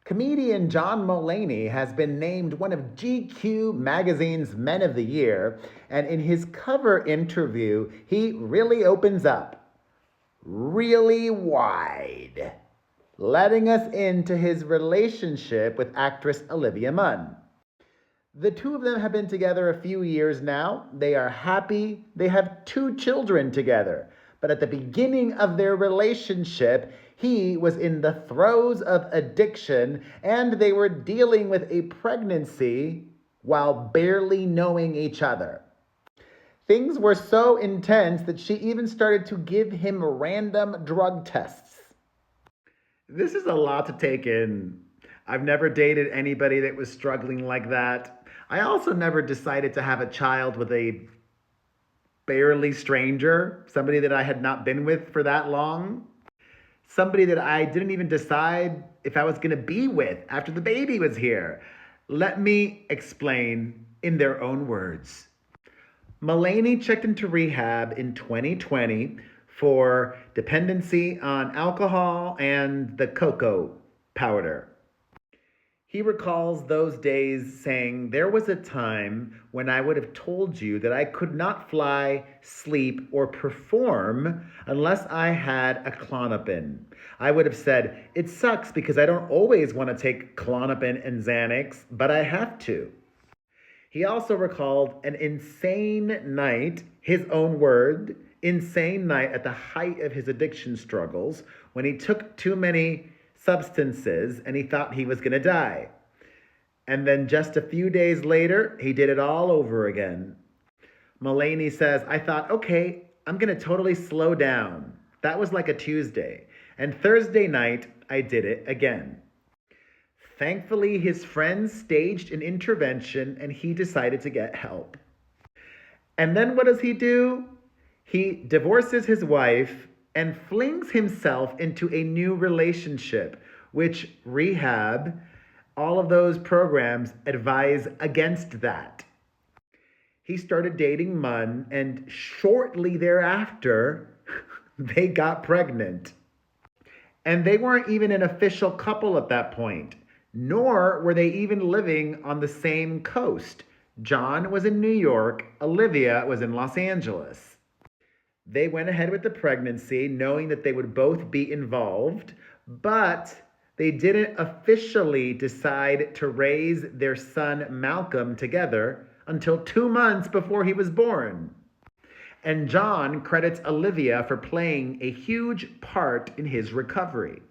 Comedian John Mulaney has been named one of GQ magazine's Men of the Year, and in his cover interview, he really opens up, really wide, letting us into his relationship with actress Olivia Munn. The two of them have been together a few years now. They are happy. They have two children together. But at the beginning of their relationship, he was in the throes of addiction and they were dealing with a pregnancy while barely knowing each other. Things were so intense that she even started to give him random drug tests. This is a lot to take in. I've never dated anybody that was struggling like that. I also never decided to have a child with a barely stranger, somebody that I had not been with for that long, somebody that I didn't even decide if I was going to be with after the baby was here. Let me explain in their own words. Mulaney checked into rehab in 2020 for dependency on alcohol and the cocoa powder. He recalls those days saying, "There was a time when I would have told you that I could not fly, sleep, or perform unless I had a Klonopin. I would have said, it sucks because I don't always want to take Klonopin and Xanax, but I have to." He also recalled an insane night, his own word, insane night at the height of his addiction struggles when he took too many substances and he thought he was going to die. And then just a few days later, he did it all over again. Mulaney says, "I thought, okay, I'm going to totally slow down." That was like a Tuesday. And Thursday night, I did it again. Thankfully, his friends staged an intervention and he decided to get help. And then what does he do? He divorces his wife and flings himself into a new relationship, which rehab, all of those programs advise against that. He started dating Munn, and shortly thereafter, they got pregnant. And they weren't even an official couple at that point, nor were they even living on the same coast. John was in New York, Olivia was in Los Angeles. They went ahead with the pregnancy, knowing that they would both be involved, but they didn't officially decide to raise their son Malcolm together until 2 months before he was born. And John credits Olivia for playing a huge part in his recovery.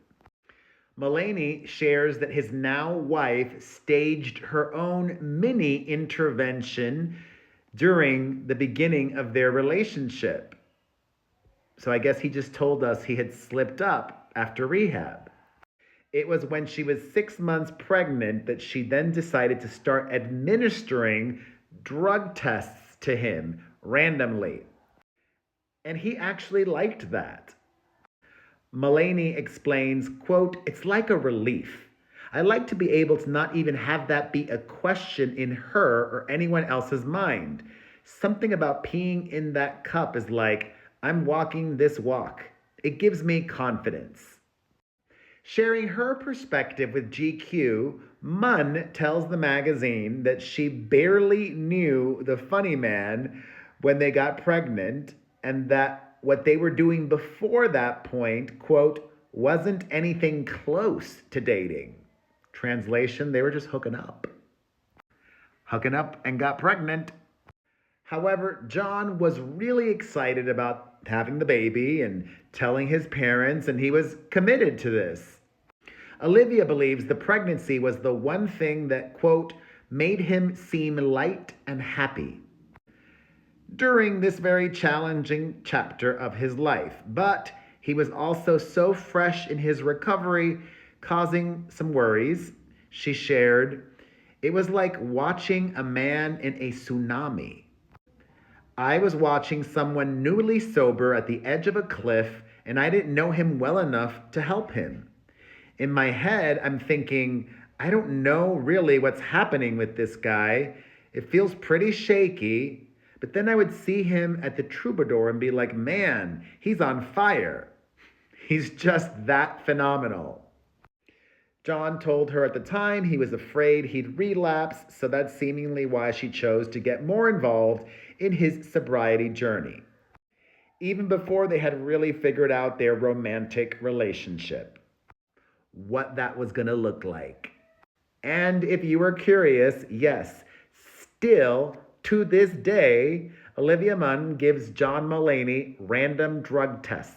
Mulaney shares that his now wife staged her own mini intervention during the beginning of their relationship. So I guess he just told us he had slipped up after rehab. It was when she was 6 months pregnant that she then decided to start administering drug tests to him randomly. And he actually liked that. Mulaney explains, quote, "It's like a relief. I like to be able to not even have that be a question in her or anyone else's mind. Something about peeing in that cup is like, I'm walking this walk. It gives me confidence." Sharing her perspective with GQ, Munn tells the magazine that she barely knew the funny man when they got pregnant, and that what they were doing before that point, quote, wasn't anything close to dating. Translation, they were just hooking up. Hooking up and got pregnant. However, John was really excited about having the baby and telling his parents, and he was committed to this. Olivia believes the pregnancy was the one thing that, quote, made him seem light and happy during this very challenging chapter of his life. But he was also so fresh in his recovery, causing some worries. She shared, "It was like watching a man in a tsunami. I was watching someone newly sober at the edge of a cliff, and I didn't know him well enough to help him. In my head, I'm thinking, I don't know really what's happening with this guy. It feels pretty shaky." But then I would see him at the Troubadour and be like, man, he's on fire. He's just that phenomenal. John told her at the time he was afraid he'd relapse, so that's seemingly why she chose to get more involved in his sobriety journey, even before they had really figured out their romantic relationship, what that was going to look like. And if you were curious, yes, still to this day, Olivia Munn gives John Mulaney random drug tests.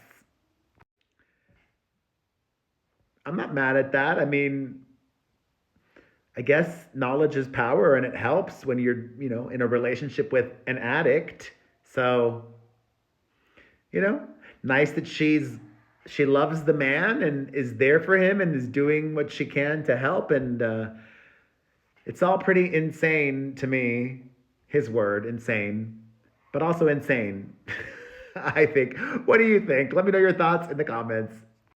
I'm not mad at that. I mean, I guess knowledge is power and it helps when you're, in a relationship with an addict. So, you know, nice that she loves the man and is there for him and is doing what she can to help. And it's all pretty insane to me. His word, insane, but also insane. I think. What do you think? Let me know your thoughts in the comments.